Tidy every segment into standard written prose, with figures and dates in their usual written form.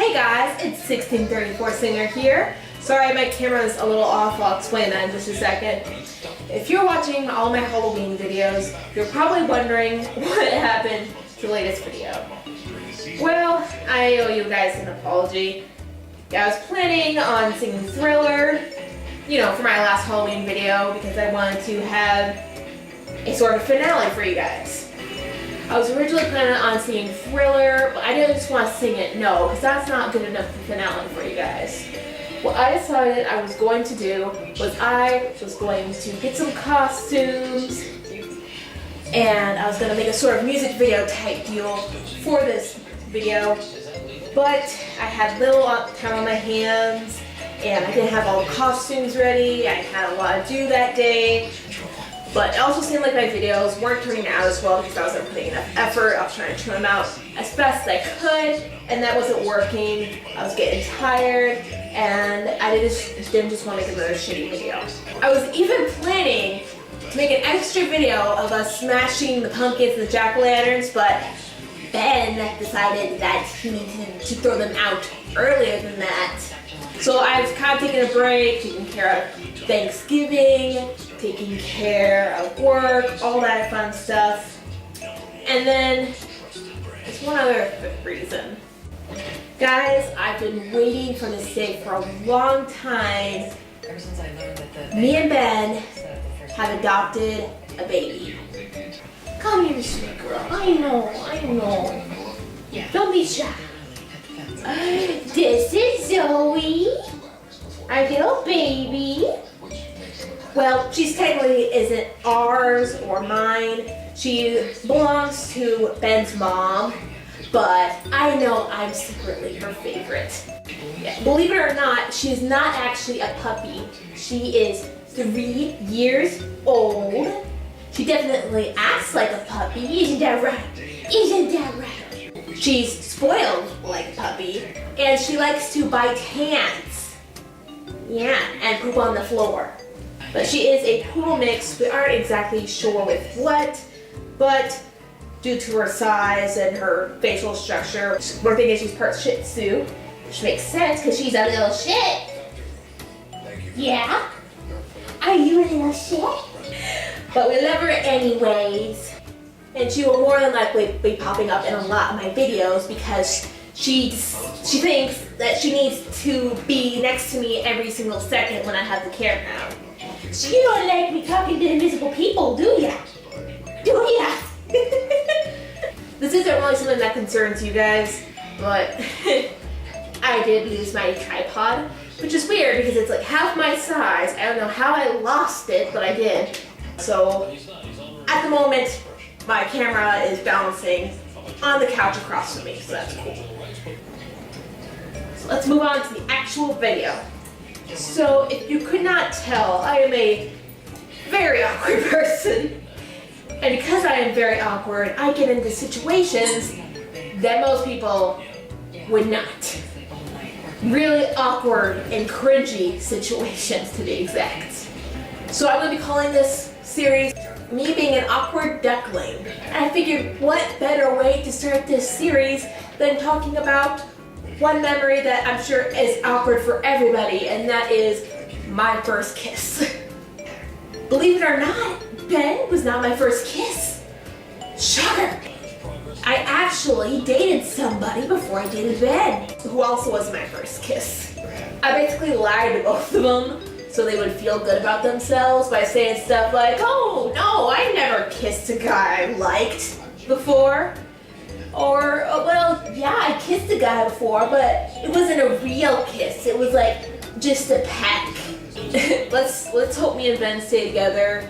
Hey guys, it's 1634 Singer here. Sorry my camera's a little off, I'll explain that in just a second. If you're watching all my Halloween videos, you're probably wondering what happened to the latest video. Well, I owe you guys an apology. I was planning on singing Thriller, for my last Halloween video because I wanted to have a sort of finale for you guys. I was originally planning on singing Thriller, but I didn't just want to sing it, no, because that's not good enough for finale for you guys. What I decided I was going to do was I was going to get some costumes and I was going to make a sort of music video type deal for this video, but I had little time on my hands and I didn't have all the costumes ready. I had a lot to do that day. But it also seemed like my videos weren't turning out as well because I wasn't putting enough effort. I was trying to turn them out as best as I could, and that wasn't working. I was getting tired, and I didn't just want to make another shitty video. I was even planning to make an extra video of us smashing the pumpkins and the jack-o'-lanterns, but Ben decided that he needed to throw them out earlier than that. So I was kind of taking a break, taking care of Thanksgiving, taking care of work, all that fun stuff. And then, there's one other reason. Guys, I've been waiting for this day for a long time. Ever since I learned that Me and Ben have adopted a baby. Come here, sweet girl. I know. Yeah. Don't be shy. This is Zoe, our little baby. Well, she's technically isn't ours or mine. She belongs to Ben's mom, but I know I'm secretly her favorite. Yeah, believe it or not, she is not actually a puppy. She is 3 years old. She definitely acts like a puppy. Isn't that right? Isn't that right? She's spoiled like a puppy, and she likes to bite hands. Yeah, and poop on the floor. But she is a poodle mix. We aren't exactly sure with what, but due to her size and her facial structure, we're thinking she's part Shih Tzu, which makes sense because she's a little shit. Yeah? Are you a little shit? But we love her anyways. And she will more than likely be popping up in a lot of my videos because she thinks that she needs to be next to me every single second when I have the camera out. So you don't like me talking to invisible people, do ya? Do ya? This isn't really something that concerns you guys, but I did lose my tripod, which is weird because it's like half my size. I don't know how I lost it, but I did. So at the moment, my camera is balancing on the couch across from me, so that's cool. So let's move on to the actual video. So if you could not tell, I am a very awkward person. And because I am very awkward, I get into situations that most people would not. Really awkward and cringy situations, to be exact. So I'm going to be calling this series Me Being an Awkward Duckling. And I figured what better way to start this series than talking about one memory that I'm sure is awkward for everybody, and that is my first kiss. Believe it or not, Ben was not my first kiss. Shocker! I actually dated somebody before I dated Ben, who also was my first kiss. I basically lied to both of them so they would feel good about themselves by saying stuff like, oh no, I never kissed a guy I liked before. Or, well, yeah, I kissed a guy before, but it wasn't a real kiss. It was like just a peck. Let's hope me and Ben stay together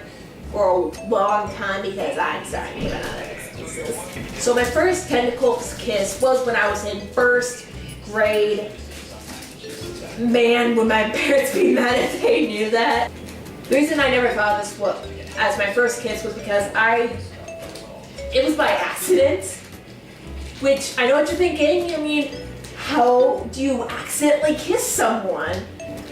for a long time because I'm starting to run out of excuses. So my first tentacle kiss was when I was in first grade. Man, would my parents be mad if they knew that. The reason I never thought of this as my first kiss was because it was by accident. Which, I know what you're thinking, I mean, how do you accidentally kiss someone?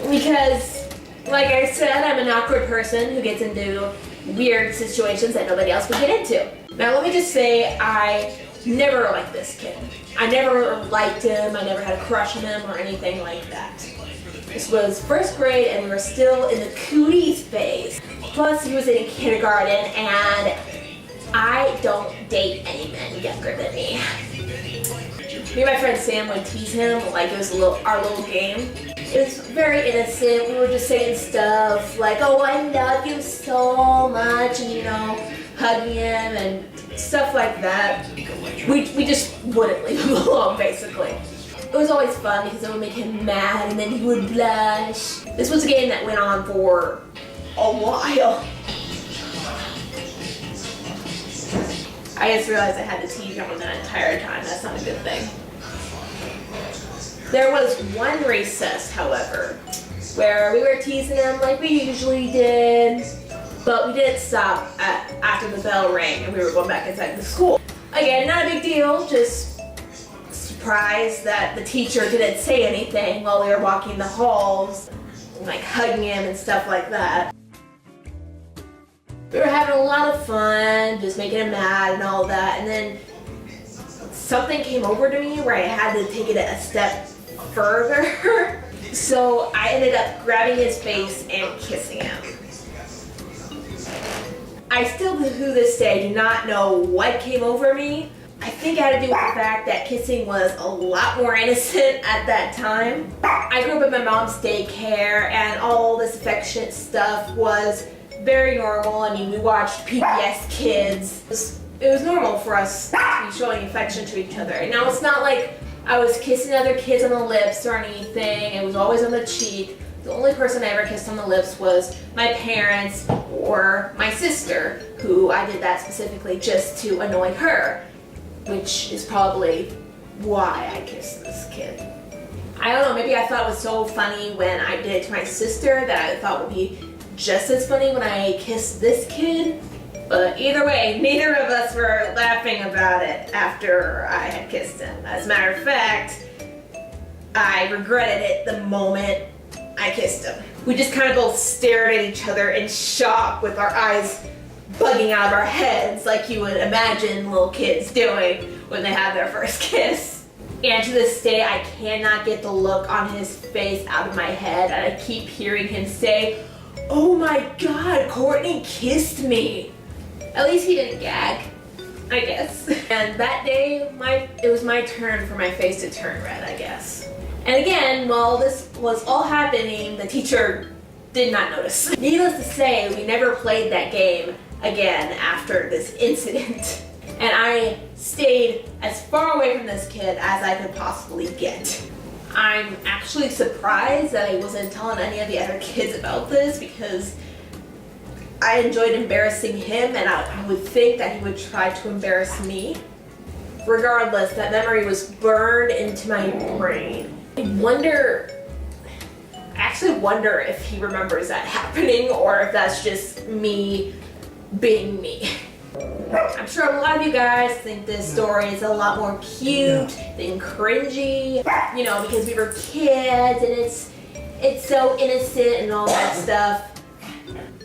Because, like I said, I'm an awkward person who gets into weird situations that nobody else would get into. Now let me just say, I never liked this kid. I never liked him, I never had a crush on him or anything like that. This was first grade and we were still in the cooties phase. Plus he was in kindergarten and I don't date any men younger than me. Me and my friend Sam would tease him like it was our little game. It was very innocent. We were just saying stuff like, oh, I love you so much, and you know, hugging him and stuff like that. We just wouldn't leave him alone, basically. It was always fun because it would make him mad and then he would blush. This was a game that went on for a while. I just realized I had the TV on that entire time. That's not a good thing. There was one recess, however, where we were teasing him like we usually did, but we didn't stop after the bell rang and we were going back inside the school. Again, not a big deal, just surprised that the teacher didn't say anything while we were walking the halls, like hugging him and stuff like that. We were having a lot of fun, just making him mad and all that, and then something came over to me where I had to take it a step further. So I ended up grabbing his face and kissing him. I still to this day do not know what came over me. I think it had to do with the fact that kissing was a lot more innocent at that time. I grew up in my mom's daycare and all this affectionate stuff was very normal. I mean, we watched PBS Kids. It was normal for us to be showing affection to each other. Now, it's not like I was kissing other kids on the lips or anything. It was always on the cheek. The only person I ever kissed on the lips was my parents or my sister, who I did that specifically just to annoy her, which is probably why I kissed this kid. I don't know, maybe I thought it was so funny when I did it to my sister that I thought would be just as funny when I kissed this kid. But either way, neither of us were laughing about it after I had kissed him. As a matter of fact, I regretted it the moment I kissed him. We just kind of both stared at each other in shock with our eyes bugging out of our heads like you would imagine little kids doing when they have their first kiss. And to this day, I cannot get the look on his face out of my head, and I keep hearing him say, "Oh my God, Courtney kissed me." At least he didn't gag, I guess. And that day, it was my turn for my face to turn red, I guess. And again, while this was all happening, the teacher did not notice. Needless to say, we never played that game again after this incident. And I stayed as far away from this kid as I could possibly get. I'm actually surprised that I wasn't telling any of the other kids about this because I enjoyed embarrassing him, and I would think that he would try to embarrass me. Regardless, that memory was burned into my brain. I actually wonder if he remembers that happening or if that's just me being me. I'm sure a lot of you guys think this story is a lot more cute than cringy, you know, because we were kids and it's so innocent and all that stuff.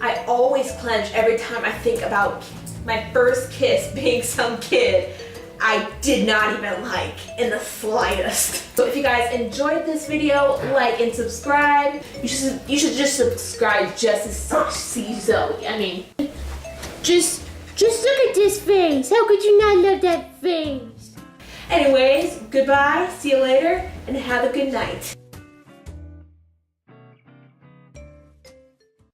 I always clench every time I think about my first kiss being some kid I did not even like in the slightest. So if you guys enjoyed this video, like and subscribe. You should just subscribe just to see Zoe. I mean, just look at this face. How could you not love that face? Anyways, goodbye, see you later, and have a good night.